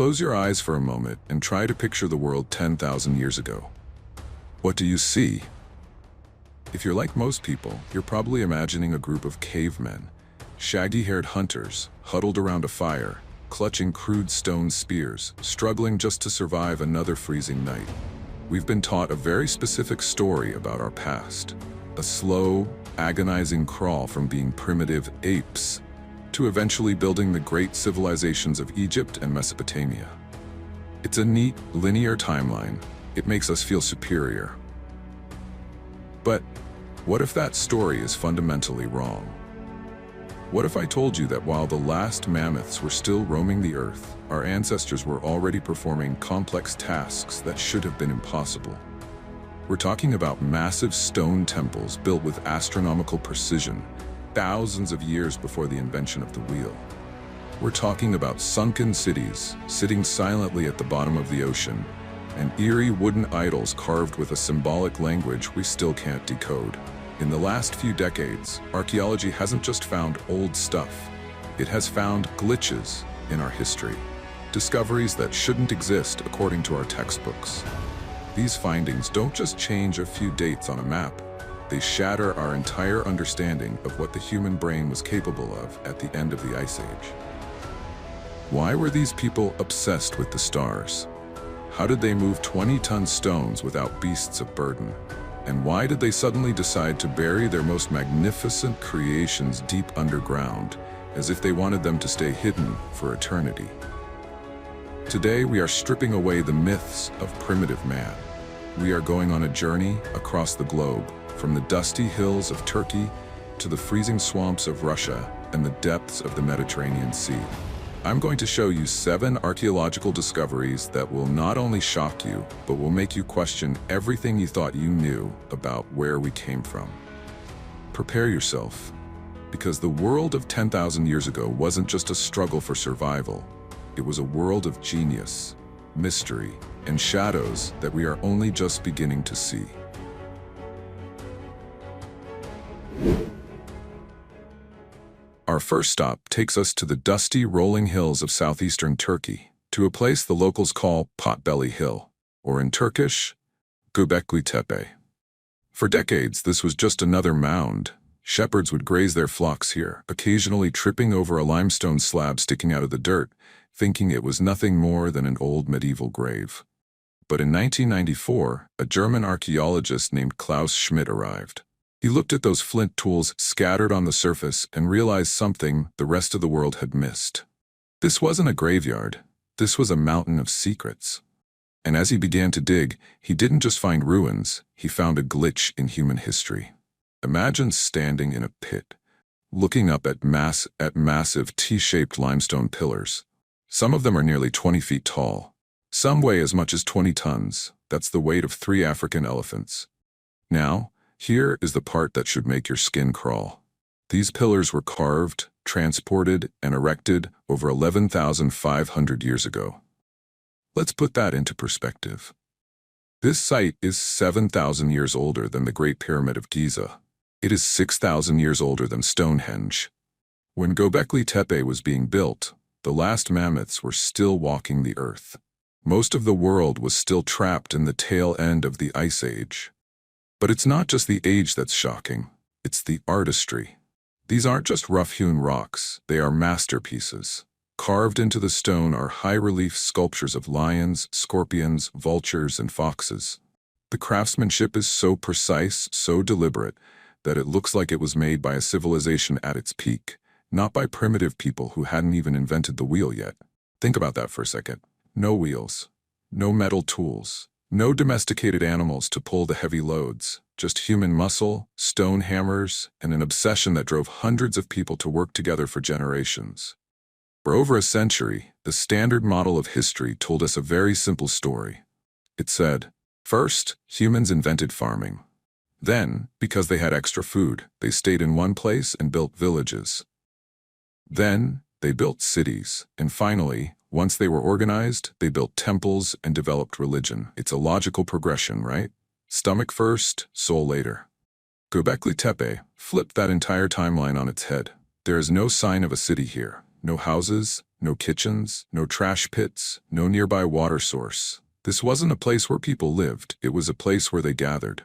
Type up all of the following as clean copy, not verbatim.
Close your eyes for a moment and try to picture the world 10,000 years ago. What do you see? If you're like most people, you're probably imagining a group of cavemen, shaggy-haired hunters, huddled around a fire, clutching crude stone spears, struggling just to survive another freezing night. We've been taught a very specific story about our past. A slow, agonizing crawl from being primitive apes to eventually building the great civilizations of Egypt and Mesopotamia. It's a neat, linear timeline. It makes us feel superior. But what if that story is fundamentally wrong? What if I told you that while the last mammoths were still roaming the earth, our ancestors were already performing complex tasks that should have been impossible? We're talking about massive stone temples built with astronomical precision, thousands of years before the invention of the wheel. We're talking about sunken cities, sitting silently at the bottom of the ocean, and eerie wooden idols carved with a symbolic language we still can't decode. In the last few decades, archaeology hasn't just found old stuff. It has found glitches in our history, discoveries that shouldn't exist according to our textbooks. These findings don't just change a few dates on a map. They shatter our entire understanding of what the human brain was capable of at the end of the Ice Age. Why were these people obsessed with the stars? How did they move 20-ton stones without beasts of burden? And why did they suddenly decide to bury their most magnificent creations deep underground, as if they wanted them to stay hidden for eternity? Today, we are stripping away the myths of primitive man. We are going on a journey across the globe, from the dusty hills of Turkey to the freezing swamps of Russia and the depths of the Mediterranean Sea. I'm going to show you 7 archaeological discoveries that will not only shock you, but will make you question everything you thought you knew about where we came from. Prepare yourself, because the world of 10,000 years ago wasn't just a struggle for survival. It was a world of genius, mystery, and shadows that we are only just beginning to see. Our first stop takes us to the dusty rolling hills of southeastern Turkey, to a place the locals call Potbelly Hill, or in Turkish, Göbekli Tepe. For decades, this was just another mound. Shepherds would graze their flocks here, occasionally tripping over a limestone slab sticking out of the dirt, thinking it was nothing more than an old medieval grave. But in 1994, a German archaeologist named Klaus Schmidt arrived. He looked at those flint tools scattered on the surface and realized something the rest of the world had missed. This wasn't a graveyard. This was a mountain of secrets. And as he began to dig, he didn't just find ruins, he found a glitch in human history. Imagine standing in a pit, looking up at massive T-shaped limestone pillars. Some of them are nearly 20 feet tall. Some weigh as much as 20 tons. That's the weight of 3 African elephants. Now, here is the part that should make your skin crawl. These pillars were carved, transported, and erected over 11,500 years ago. Let's put that into perspective. This site is 7,000 years older than the Great Pyramid of Giza. It is 6,000 years older than Stonehenge. When Göbekli Tepe was being built, the last mammoths were still walking the earth. Most of the world was still trapped in the tail end of the Ice Age. But it's not just the age that's shocking, it's the artistry. These aren't just rough-hewn rocks, they are masterpieces. Carved into the stone are high-relief sculptures of lions, scorpions, vultures, and foxes. The craftsmanship is so precise, so deliberate, that it looks like it was made by a civilization at its peak, not by primitive people who hadn't even invented the wheel yet. Think about that for a second. No wheels, no metal tools. No domesticated animals to pull the heavy loads, just human muscle, stone hammers, and an obsession that drove hundreds of people to work together for generations. For over a century, the standard model of history told us a very simple story. It said, first, humans invented farming. Then, because they had extra food, they stayed in one place and built villages. Then, they built cities, and finally, once they were organized, they built temples and developed religion. It's a logical progression, right? Stomach first, soul later. Göbekli Tepe flipped that entire timeline on its head. There is no sign of a city here. No houses, No kitchens, no trash pits, no nearby water source. This wasn't a place where people lived, it was a place where they gathered.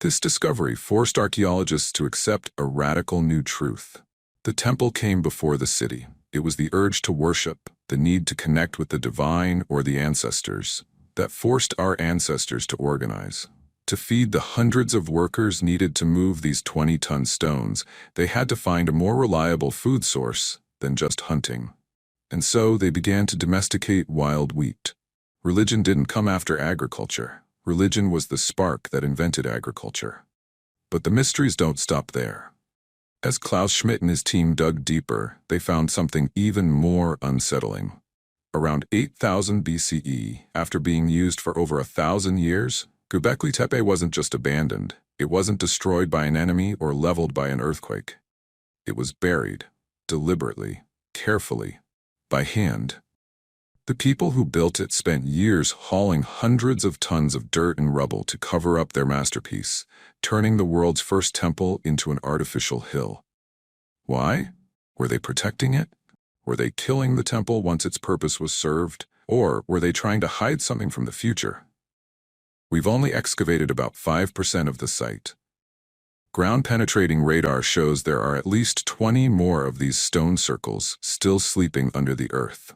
This discovery forced archaeologists to accept a radical new truth. The temple came before the city. It was the urge to worship, the need to connect with the divine or the ancestors, that forced our ancestors to organize. To feed the hundreds of workers needed to move these 20-ton stones, they had to find a more reliable food source than just hunting. And so they began to domesticate wild wheat. Religion didn't come after agriculture. Religion was the spark that invented agriculture. But the mysteries don't stop there. As Klaus Schmidt and his team dug deeper, they found something even more unsettling. Around 8000 BCE, after being used for over 1,000 years, Göbekli Tepe wasn't just abandoned. It wasn't destroyed by an enemy or leveled by an earthquake. It was buried, deliberately, carefully, by hand. The people who built it spent years hauling hundreds of tons of dirt and rubble to cover up their masterpiece, turning the world's first temple into an artificial hill. Why? Were they protecting it? Were they killing the temple once its purpose was served? Or were they trying to hide something from the future? We've only excavated about 5% of the site. Ground-penetrating radar shows there are at least 20 more of these stone circles still sleeping under the earth.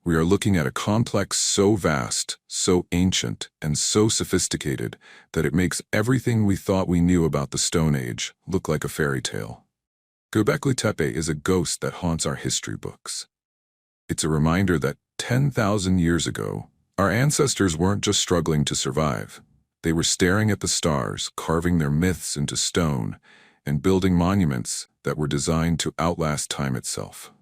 We are looking at a complex so vast, so ancient, and so sophisticated that it makes everything we thought we knew about the Stone Age look like a fairy tale. Göbekli Tepe is a ghost that haunts our history books. It's a reminder that 10,000 years ago, our ancestors weren't just struggling to survive. They were staring at the stars, carving their myths into stone, and building monuments that were designed to outlast time itself.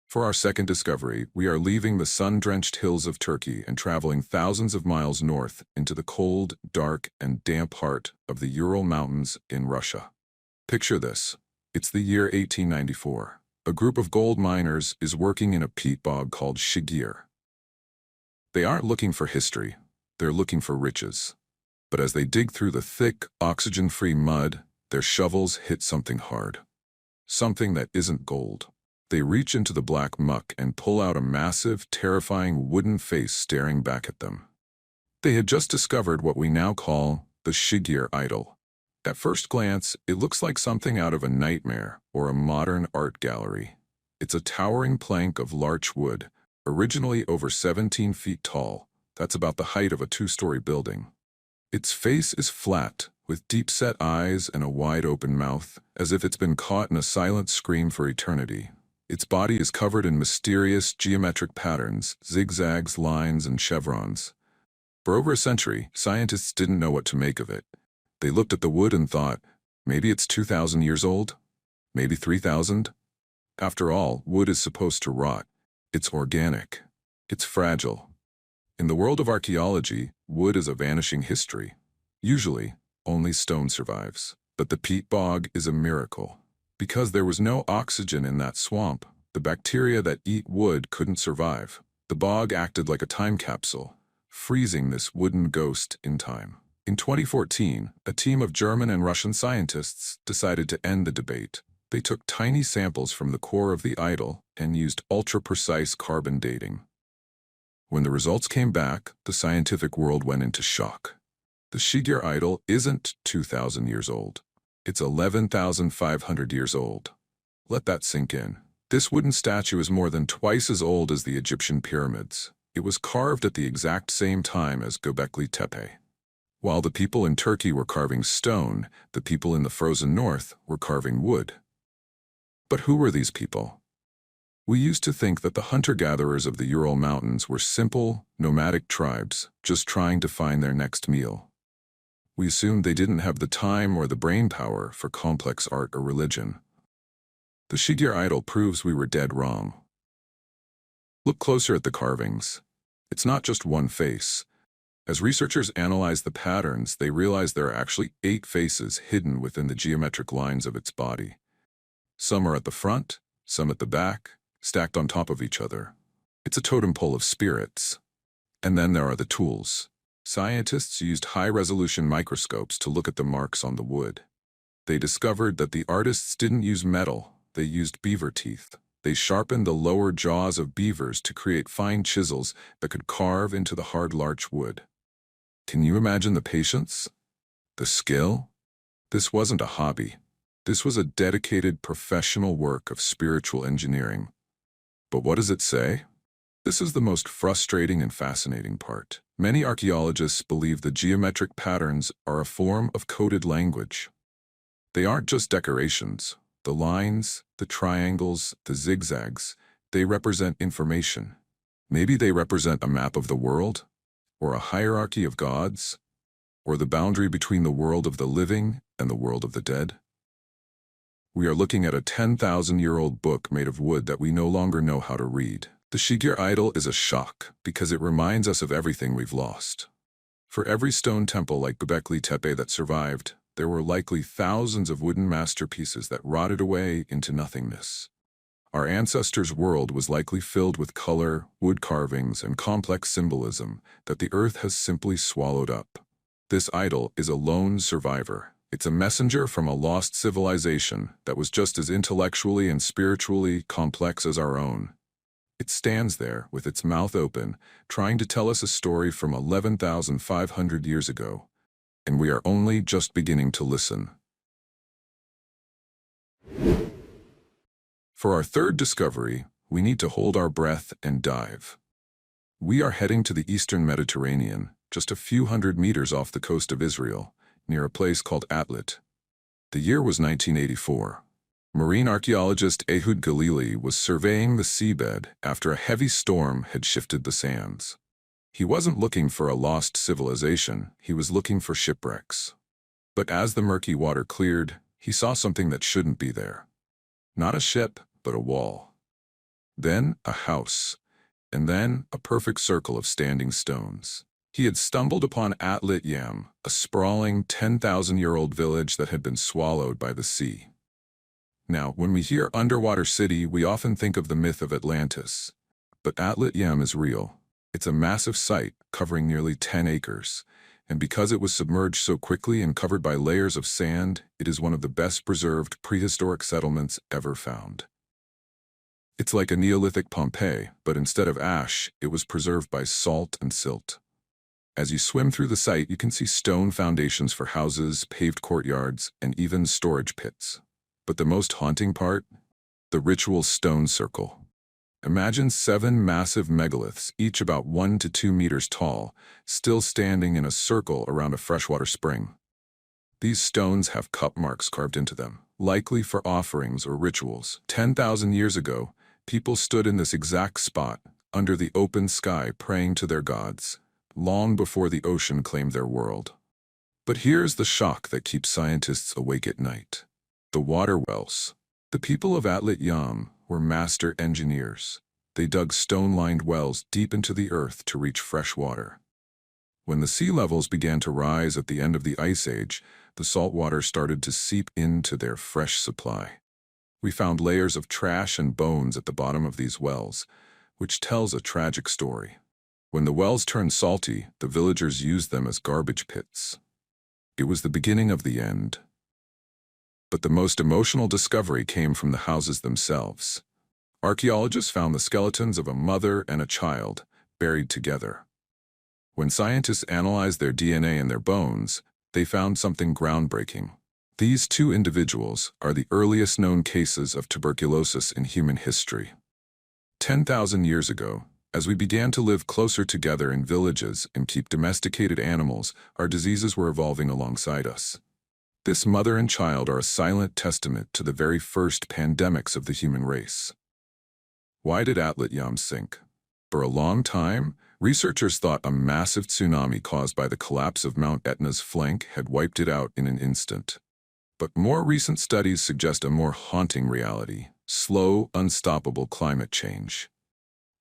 For our second discovery, we are leaving the sun-drenched hills of Turkey and traveling thousands of miles north into the cold, dark, and damp heart of the Ural Mountains in Russia. Picture this. It's the year 1894. A group of gold miners is working in a peat bog called Shigir. They aren't looking for history, they're looking for riches. But as they dig through the thick, oxygen-free mud, their shovels hit something hard. Something that isn't gold. They reach into the black muck and pull out a massive, terrifying wooden face staring back at them. They had just discovered what we now call the Shigir idol. At first glance, it looks like something out of a nightmare or a modern art gallery. It's a towering plank of larch wood, originally over 17 feet tall. That's about the height of a two-story building. Its face is flat, with deep-set eyes and a wide-open mouth, as if it's been caught in a silent scream for eternity. Its body is covered in mysterious geometric patterns, zigzags, lines, and chevrons. For over a century, scientists didn't know what to make of it. They looked at the wood and thought, maybe it's 2,000 years old? Maybe 3,000? After all, wood is supposed to rot. It's organic. It's fragile. In the world of archaeology, wood is a vanishing history. Usually, only stone survives. But the peat bog is a miracle. Because there was no oxygen in that swamp, the bacteria that eat wood couldn't survive. The bog acted like a time capsule, freezing this wooden ghost in time. In 2014, a team of German and Russian scientists decided to end the debate. They took tiny samples from the core of the idol and used ultra-precise carbon dating. When the results came back, the scientific world went into shock. The Shigir idol isn't 2,000 years old. It's 11,500 years old. Let that sink in. This wooden statue is more than twice as old as the Egyptian pyramids. It was carved at the exact same time as Göbekli Tepe. While the people in Turkey were carving stone, the people in the frozen north were carving wood. But who were these people? We used to think that the hunter-gatherers of the Ural Mountains were simple, nomadic tribes, just trying to find their next meal. We assumed they didn't have the time or the brain power for complex art or religion. The Shigir idol proves we were dead wrong. Look closer at the carvings. It's not just one face. As researchers analyze the patterns, they realize there are actually 8 faces hidden within the geometric lines of its body. Some are at the front, some at the back, stacked on top of each other. It's a totem pole of spirits. And then there are the tools. Scientists used high-resolution microscopes to look at the marks on the wood. They discovered that the artists didn't use metal, they used beaver teeth. They sharpened the lower jaws of beavers to create fine chisels that could carve into the hard larch wood. Can you imagine the patience? The skill? This wasn't a hobby. This was a dedicated professional work of spiritual engineering. But what does it say? This is the most frustrating and fascinating part. Many archaeologists believe the geometric patterns are a form of coded language. They aren't just decorations. The lines, the triangles, the zigzags, they represent information. Maybe they represent a map of the world, or a hierarchy of gods, or the boundary between the world of the living and the world of the dead. We are looking at a 10,000-year-old book made of wood that we no longer know how to read. The Shigir idol is a shock because it reminds us of everything we've lost. For every stone temple like Göbekli Tepe that survived, there were likely thousands of wooden masterpieces that rotted away into nothingness. Our ancestors' world was likely filled with color, wood carvings, and complex symbolism that the earth has simply swallowed up. This idol is a lone survivor. It's a messenger from a lost civilization that was just as intellectually and spiritually complex as our own. It stands there with its mouth open, trying to tell us a story from 11,500 years ago. And we are only just beginning to listen. For our third discovery, we need to hold our breath and dive. We are heading to the eastern Mediterranean, just a few hundred meters off the coast of Israel, near a place called Atlit. The year was 1984. Marine archaeologist Ehud Galili was surveying the seabed after a heavy storm had shifted the sands. He wasn't looking for a lost civilization, he was looking for shipwrecks. But as the murky water cleared, he saw something that shouldn't be there. Not a ship, but a wall. Then a house, and then a perfect circle of standing stones. He had stumbled upon Atlit-Yam, a sprawling 10,000-year-old village that had been swallowed by the sea. Now, when we hear underwater city, we often think of the myth of Atlantis. But Atlit-Yam is real. It's a massive site covering nearly 10 acres, and because it was submerged so quickly and covered by layers of sand, it is one of the best preserved prehistoric settlements ever found. It's like a Neolithic Pompeii, but instead of ash, it was preserved by salt and silt. As you swim through the site, you can see stone foundations for houses, paved courtyards, and even storage pits. But the most haunting part? The ritual stone circle. Imagine 7 massive megaliths, each about 1 to 2 meters tall, still standing in a circle around a freshwater spring. These stones have cup marks carved into them, likely for offerings or rituals. 10,000 years ago, people stood in this exact spot, under the open sky, praying to their gods, long before the ocean claimed their world. But here's the shock that keeps scientists awake at night. The water wells. The people of Atlit-Yam were master engineers. They dug stone-lined wells deep into the earth to reach fresh water. When the sea levels began to rise at the end of the Ice Age, the salt water started to seep into their fresh supply. We found layers of trash and bones at the bottom of these wells, which tells a tragic story. When the wells turned salty, the villagers used them as garbage pits. It was the beginning of the end. But the most emotional discovery came from the houses themselves. Archaeologists found the skeletons of a mother and a child buried together. When scientists analyzed their DNA and their bones, they found something groundbreaking. These 2 individuals are the earliest known cases of tuberculosis in human history. 10,000 years ago, as we began to live closer together in villages and keep domesticated animals, our diseases were evolving alongside us. This mother and child are a silent testament to the very first pandemics of the human race. Why did Atlit-Yam sink? For a long time, researchers thought a massive tsunami caused by the collapse of Mount Etna's flank had wiped it out in an instant. But more recent studies suggest a more haunting reality: slow, unstoppable climate change.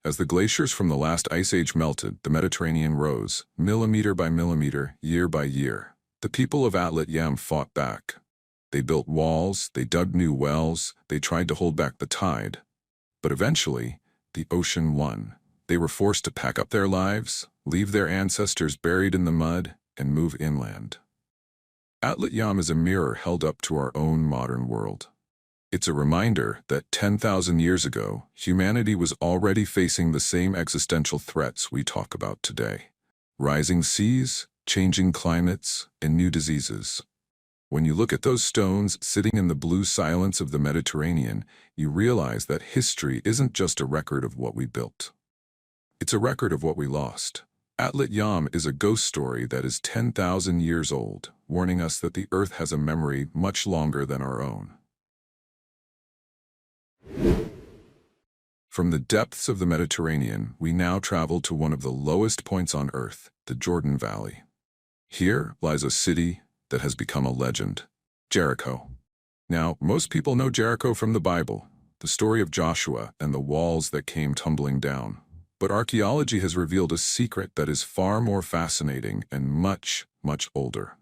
As the glaciers from the last ice age melted, the Mediterranean rose, millimeter by millimeter, year by year. The people of Atlit-Yam fought back. They built walls, they dug new wells, they tried to hold back the tide. But eventually, the ocean won. They were forced to pack up their lives, leave their ancestors buried in the mud, and move inland. Atlit-Yam is a mirror held up to our own modern world. It's a reminder that 10,000 years ago, humanity was already facing the same existential threats we talk about today. Rising seas, changing climates, and new diseases. When you look at those stones sitting in the blue silence of the Mediterranean, you realize that history isn't just a record of what we built. It's a record of what we lost. Atlit-Yam is a ghost story that is 10,000 years old, warning us that the Earth has a memory much longer than our own. From the depths of the Mediterranean, we now travel to one of the lowest points on Earth, the Jordan Valley. Here lies a city that has become a legend, Jericho. Now, most people know Jericho from the Bible, the story of Joshua and the walls that came tumbling down. But archaeology has revealed a secret that is far more fascinating and much, much older.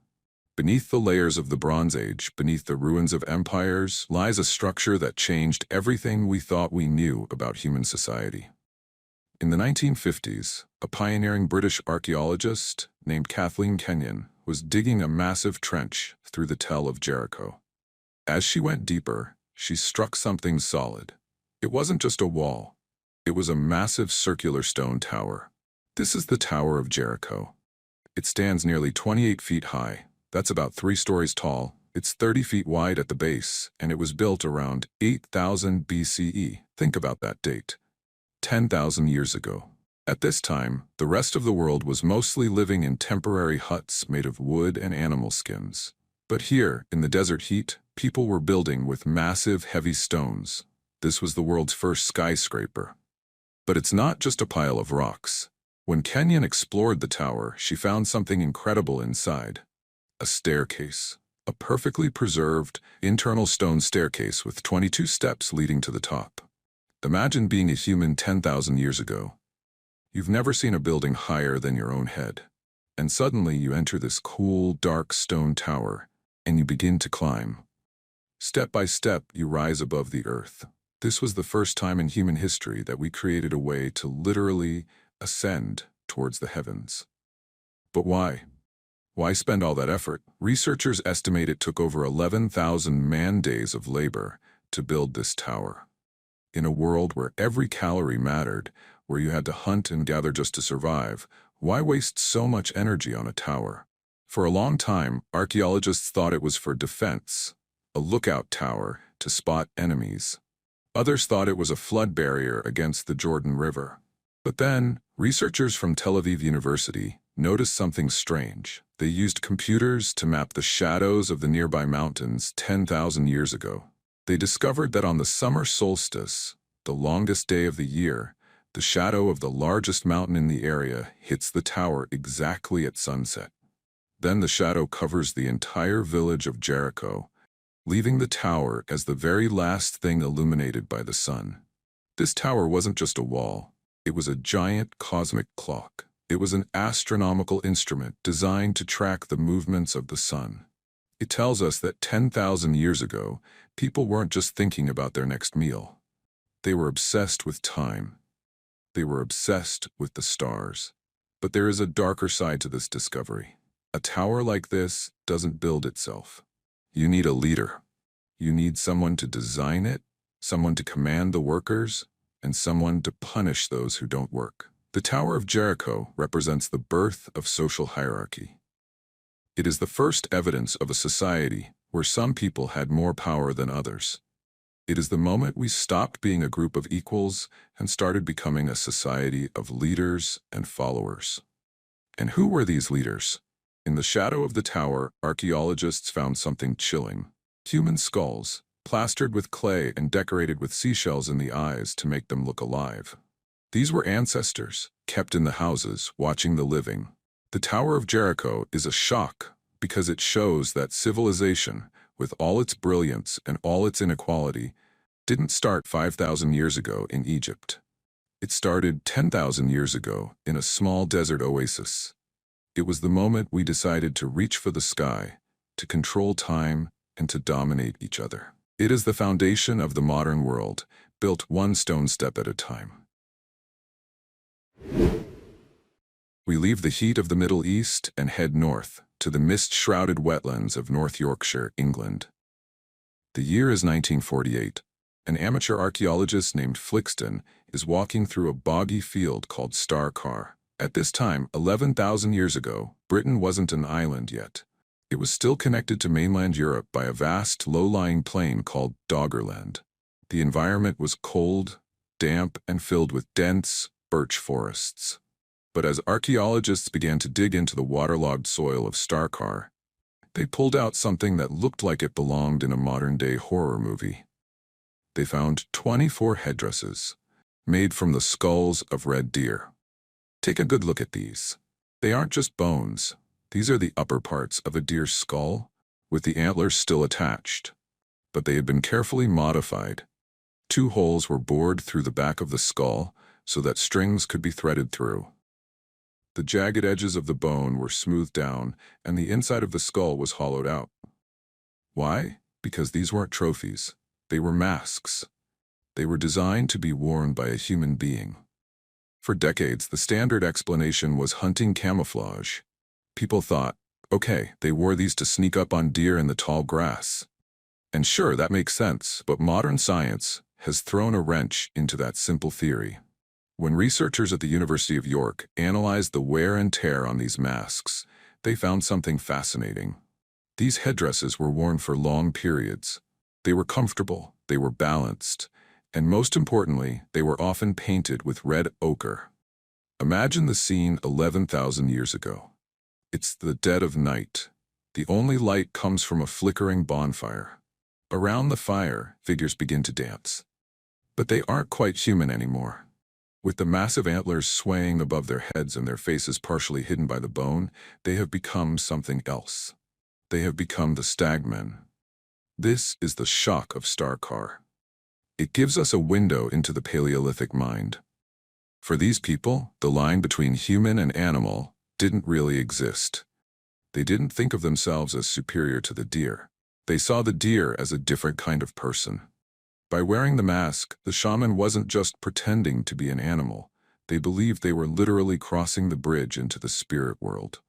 Beneath the layers of the Bronze Age, beneath the ruins of empires, lies a structure that changed everything we thought we knew about human society. In the 1950s, a pioneering British archaeologist named Kathleen Kenyon was digging a massive trench through the Tell of Jericho. As she went deeper, she struck something solid. It wasn't just a wall. It was a massive circular stone tower. This is the Tower of Jericho. It stands nearly 28 feet high. That's about 3 stories tall. It's 30 feet wide at the base, and it was built around 8,000 BCE. Think about that date. 10,000 years ago. At this time, the rest of the world was mostly living in temporary huts made of wood and animal skins. But here, in the desert heat, people were building with massive, heavy stones. This was the world's first skyscraper. But it's not just a pile of rocks. When Kenyon explored the tower, she found something incredible inside. A staircase. A perfectly preserved, internal stone staircase with 22 steps leading to the top. Imagine being a human 10,000 years ago. You've never seen a building higher than your own head. And suddenly you enter this cool, dark stone tower, and you begin to climb. Step by step, you rise above the earth. This was the first time in human history that we created a way to literally ascend towards the heavens. But why? Why spend all that effort? Researchers estimate it took over 11,000 man-days of labor to build this tower. In a world where every calorie mattered, where you had to hunt and gather just to survive, why waste so much energy on a tower? For a long time, archaeologists thought it was for defense, a lookout tower to spot enemies. Others thought it was a flood barrier against the Jordan River. But then, researchers from Tel Aviv University noticed something strange. They used computers to map the shadows of the nearby mountains 10,000 years ago. They discovered that on the summer solstice, the longest day of the year, the shadow of the largest mountain in the area hits the tower exactly at sunset. Then the shadow covers the entire village of Jericho, leaving the tower as the very last thing illuminated by the sun. This tower wasn't just a wall. It was a giant cosmic clock. It was an astronomical instrument designed to track the movements of the sun. It tells us that 10,000 years ago, people weren't just thinking about their next meal. They were obsessed with time. They were obsessed with the stars. But there is a darker side to this discovery. A tower like this doesn't build itself. You need a leader. You need someone to design it, someone to command the workers, and someone to punish those who don't work. The Tower of Jericho represents the birth of social hierarchy. It is the first evidence of a society where some people had more power than others. It is the moment we stopped being a group of equals and started becoming a society of leaders and followers. And who were these leaders? In the shadow of the tower, archaeologists found something chilling. Human skulls, plastered with clay and decorated with seashells in the eyes to make them look alive. These were ancestors, kept in the houses, watching the living. The Tower of Jericho is a shock because it shows that civilization, with all its brilliance and all its inequality, didn't start 5,000 years ago in Egypt. It started 10,000 years ago in a small desert oasis. It was the moment we decided to reach for the sky, to control time, and to dominate each other. It is the foundation of the modern world, built one stone step at a time. We leave the heat of the Middle East and head north to the mist-shrouded wetlands of North Yorkshire, England. The year is 1948. An amateur archaeologist named Flixton is walking through a boggy field called Carr. At this time, 11,000 years ago, Britain wasn't an island yet. It was still connected to mainland Europe by a vast, low-lying plain called Doggerland. The environment was cold, damp, and filled with dense birch forests. But as archaeologists began to dig into the waterlogged soil of Carr, they pulled out something that looked like it belonged in a modern-day horror movie. They found 24 headdresses, made from the skulls of red deer. Take a good look at these. They aren't just bones. These are the upper parts of a deer's skull, with the antlers still attached. But they had been carefully modified. 2 holes were bored through the back of the skull so that strings could be threaded through. The jagged edges of the bone were smoothed down, and the inside of the skull was hollowed out. Why? Because these weren't trophies. They were masks. They were designed to be worn by a human being. For decades, the standard explanation was hunting camouflage. People thought, okay, they wore these to sneak up on deer in the tall grass. And sure, that makes sense, but modern science has thrown a wrench into that simple theory. When researchers at the University of York analyzed the wear and tear on these masks, they found something fascinating. These headdresses were worn for long periods. They were comfortable, they were balanced, and most importantly, they were often painted with red ochre. Imagine the scene 11,000 years ago. It's the dead of night. The only light comes from a flickering bonfire. Around the fire, figures begin to dance. But they aren't quite human anymore. With the massive antlers swaying above their heads and their faces partially hidden by the bone, they have become something else. They have become the stagmen. This is the shock of Carr. It gives us a window into the Paleolithic mind. For these people, the line between human and animal didn't really exist. They didn't think of themselves as superior to the deer. They saw the deer as a different kind of person. By wearing the mask, the shaman wasn't just pretending to be an animal. They believed they were literally crossing the bridge into the spirit world.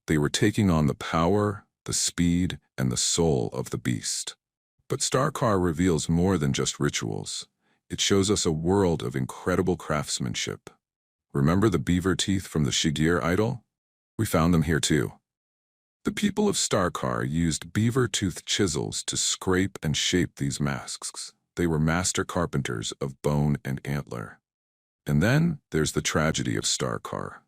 They were taking on the power, the speed, and the soul of the beast. But Carr reveals more than just rituals. It shows us a world of incredible craftsmanship. Remember the beaver teeth from the Shigir idol? We found them here too. The people of Carr used beaver-toothed chisels to scrape and shape these masks. They were master carpenters of bone and antler. And then there's the tragedy of Carr.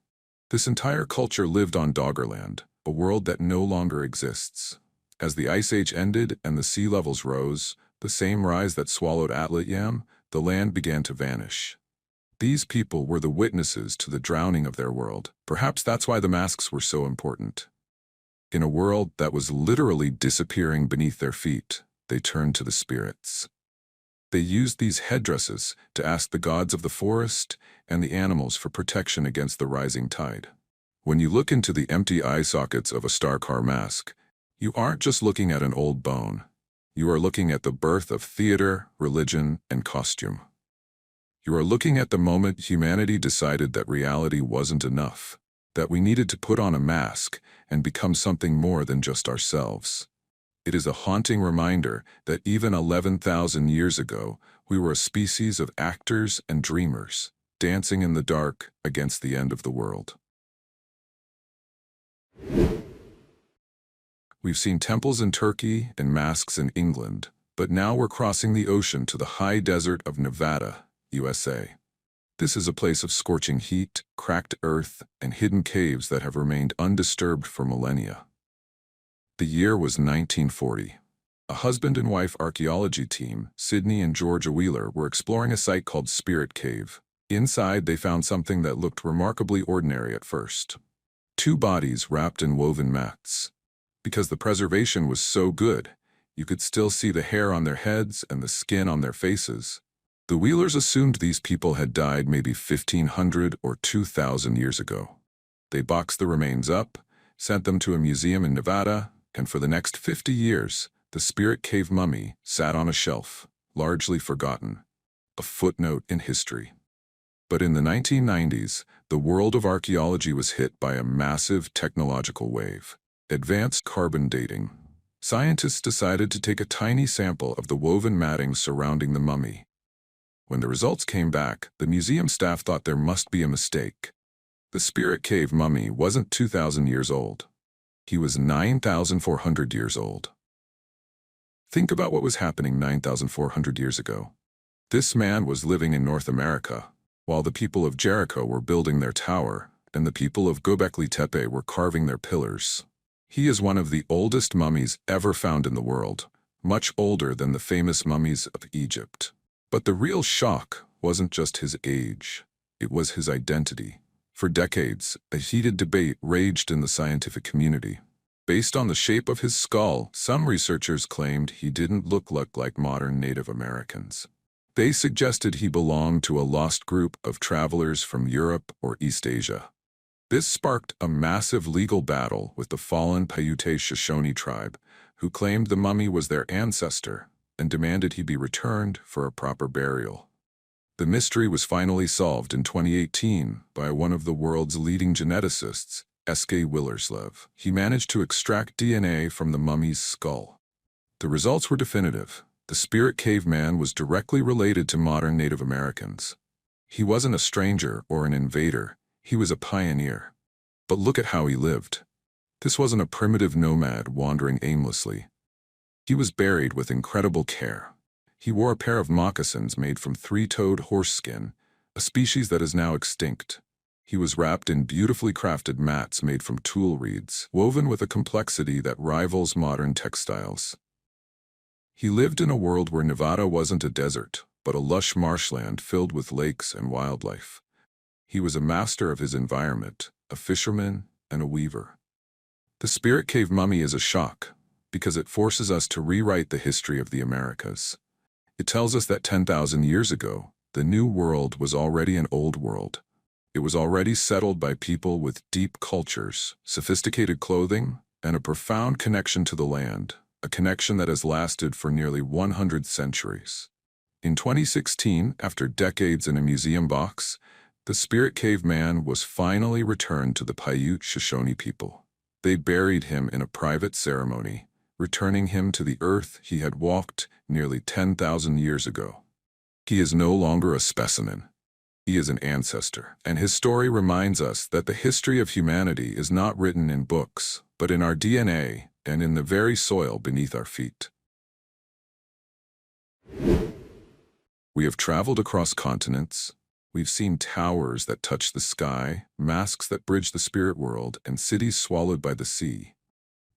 This entire culture lived on Doggerland, a world that no longer exists. As the Ice Age ended and the sea levels rose, the same rise that swallowed Atlit-Yam, the land began to vanish. These people were the witnesses to the drowning of their world. Perhaps that's why the masks were so important. In a world that was literally disappearing beneath their feet, they turned to the spirits. They used these headdresses to ask the gods of the forest and the animals for protection against the rising tide. When you look into the empty eye sockets of a Carr mask, you aren't just looking at an old bone. You are looking at the birth of theater, religion, and costume. You are looking at the moment humanity decided that reality wasn't enough, that we needed to put on a mask and become something more than just ourselves. It is a haunting reminder that even 11,000 years ago, we were a species of actors and dreamers, dancing in the dark against the end of the world. We've seen temples in Turkey and masks in England, but now we're crossing the ocean to the high desert of Nevada, USA. This is a place of scorching heat, cracked earth, and hidden caves that have remained undisturbed for millennia. The year was 1940. A husband and wife archaeology team, Sydney and Georgia Wheeler, were exploring a site called Spirit Cave. Inside, they found something that looked remarkably ordinary at first. 2 bodies wrapped in woven mats. Because the preservation was so good, you could still see the hair on their heads and the skin on their faces. The Wheelers assumed these people had died maybe 1,500 or 2,000 years ago. They boxed the remains up, sent them to a museum in Nevada, and for the next 50 years, the Spirit Cave mummy sat on a shelf, largely forgotten, a footnote in history. But in the 1990s, the world of archaeology was hit by a massive technological wave. Advanced carbon dating. Scientists decided to take a tiny sample of the woven matting surrounding the mummy. When the results came back, the museum staff thought there must be a mistake. The Spirit Cave mummy wasn't 2,000 years old. He was 9,400 years old. Think about what was happening 9,400 years ago. This man was living in North America, while the people of Jericho were building their tower, and the people of Göbekli Tepe were carving their pillars. He is one of the oldest mummies ever found in the world, much older than the famous mummies of Egypt. But the real shock wasn't just his age, it was his identity. For decades, a heated debate raged in the scientific community. Based on the shape of his skull, some researchers claimed he didn't look like modern Native Americans. They suggested he belonged to a lost group of travelers from Europe or East Asia. This sparked a massive legal battle with the fallen Paiute Shoshone tribe, who claimed the mummy was their ancestor and demanded he be returned for a proper burial. The mystery was finally solved in 2018 by one of the world's leading geneticists, S.K. Willerslev. He managed to extract DNA from the mummy's skull. The results were definitive. The Spirit Cave man was directly related to modern Native Americans. He wasn't a stranger or an invader. He was a pioneer. But look at how he lived. This wasn't a primitive nomad wandering aimlessly. He was buried with incredible care. He wore a pair of moccasins made from three-toed horse skin, a species that is now extinct. He was wrapped in beautifully crafted mats made from tool reeds, woven with a complexity that rivals modern textiles. He lived in a world where Nevada wasn't a desert, but a lush marshland filled with lakes and wildlife. He was a master of his environment, a fisherman and a weaver. The Spirit Cave mummy is a shock, because it forces us to rewrite the history of the Americas. It tells us that 10,000 years ago, the New World was already an old world. It was already settled by people with deep cultures, sophisticated clothing, and a profound connection to the land, a connection that has lasted for nearly 100 centuries. In 2016, after decades in a museum box, the Spirit Cave man was finally returned to the Paiute Shoshone people. They buried him in a private ceremony, returning him to the earth he had walked nearly 10,000 years ago. He is no longer a specimen. He is an ancestor, and his story reminds us that the history of humanity is not written in books, but in our DNA and in the very soil beneath our feet. We have traveled across continents. We've seen towers that touch the sky, masks that bridge the spirit world, and cities swallowed by the sea.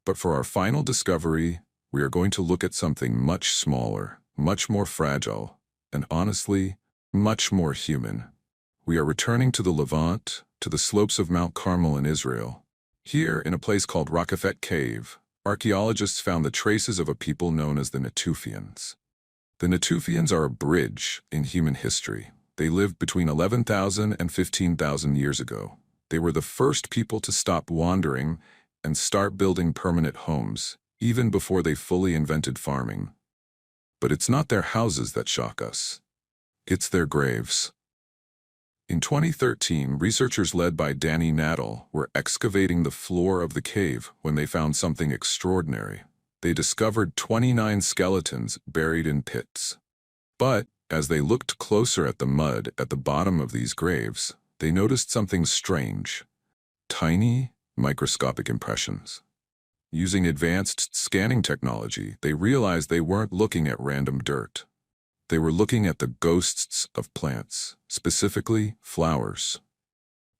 But for our final discovery, we are going to look at something much smaller, much more fragile, and honestly, much more human. We are returning to the Levant, to the slopes of Mount Carmel in Israel. Here, in a place called Raqefet Cave, archaeologists found the traces of a people known as the Natufians. The Natufians are a bridge in human history. They lived between 11,000 and 15,000 years ago. They were the first people to stop wandering and start building permanent homes, even before they fully invented farming. But it's not their houses that shock us. It's their graves. In 2013, researchers led by Danny Nadel were excavating the floor of the cave when they found something extraordinary. They discovered 29 skeletons buried in pits. But as they looked closer at the mud at the bottom of these graves, they noticed something strange. Tiny, microscopic impressions. Using advanced scanning technology, they realized they weren't looking at random dirt. They were looking at the ghosts of plants, specifically flowers.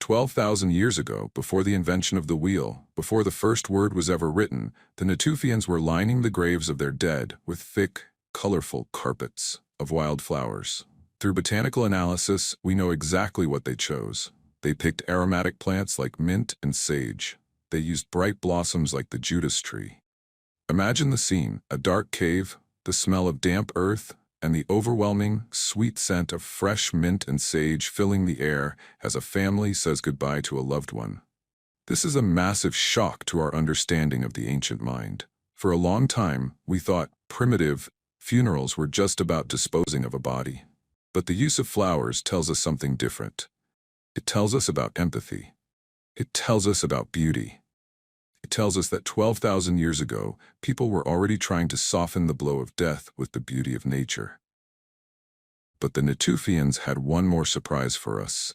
12,000 years ago, before the invention of the wheel, before the first word was ever written, the Natufians were lining the graves of their dead with thick, colorful carpets of wild flowers. Through botanical analysis, we know exactly what they chose. They picked aromatic plants like mint and sage. They used bright blossoms like the Judas tree. Imagine the scene: a dark cave, the smell of damp earth, and the overwhelming, sweet scent of fresh mint and sage filling the air as a family says goodbye to a loved one. This is a massive shock to our understanding of the ancient mind. For a long time, we thought primitive funerals were just about disposing of a body. But the use of flowers tells us something different. It tells us about empathy. It tells us about beauty. It tells us that 12,000 years ago, people were already trying to soften the blow of death with the beauty of nature. But the Natufians had one more surprise for us.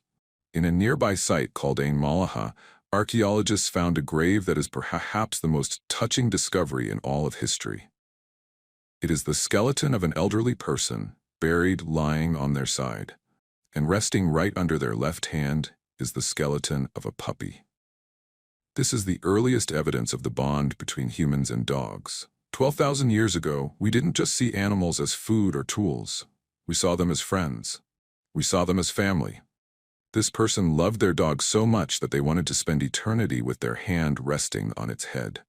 In a nearby site called Ain Malaha, archaeologists found a grave that is perhaps the most touching discovery in all of history. It is the skeleton of an elderly person, buried lying on their side, and resting right under their left hand is the skeleton of a puppy. This is the earliest evidence of the bond between humans and dogs. 12,000 years ago, we didn't just see animals as food or tools. We saw them as friends. We saw them as family. This person loved their dog so much that they wanted to spend eternity with their hand resting on its head.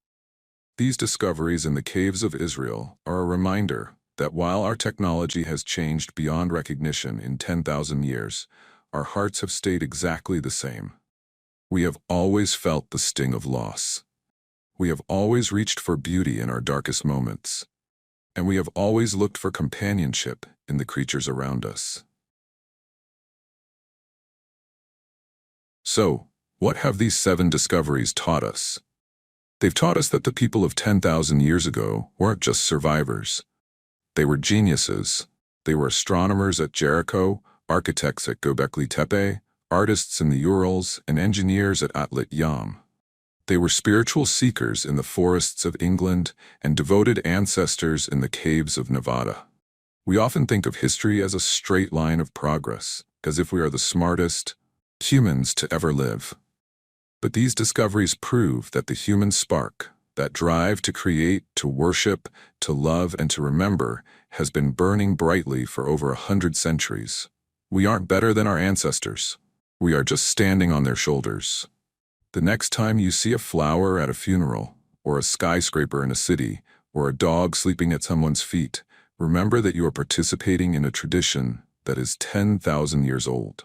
These discoveries in the caves of Israel are a reminder that while our technology has changed beyond recognition in 10,000 years, our hearts have stayed exactly the same. We have always felt the sting of loss. We have always reached for beauty in our darkest moments. And we have always looked for companionship in the creatures around us. So, what have these 7 discoveries taught us? They've taught us that the people of 10,000 years ago weren't just survivors. They were geniuses. They were astronomers at Jericho, architects at Göbekli Tepe, artists in the Urals, and engineers at Atlit-Yam. They were spiritual seekers in the forests of England and devoted ancestors in the caves of Nevada. We often think of history as a straight line of progress, as if we are the smartest humans to ever live. But these discoveries prove that the human spark, that drive to create, to worship, to love, and to remember, has been burning brightly for over 100 centuries. We aren't better than our ancestors. We are just standing on their shoulders. The next time you see a flower at a funeral, or a skyscraper in a city, or a dog sleeping at someone's feet, remember that you are participating in a tradition that is 10,000 years old.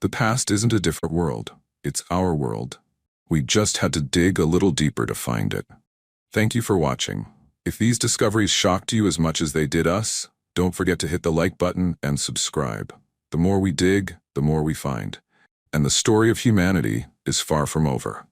The past isn't a different world. It's our world. We just had to dig a little deeper to find it. Thank you for watching. If these discoveries shocked you as much as they did us, don't forget to hit the like button and subscribe. The more we dig, the more we find. And the story of humanity is far from over.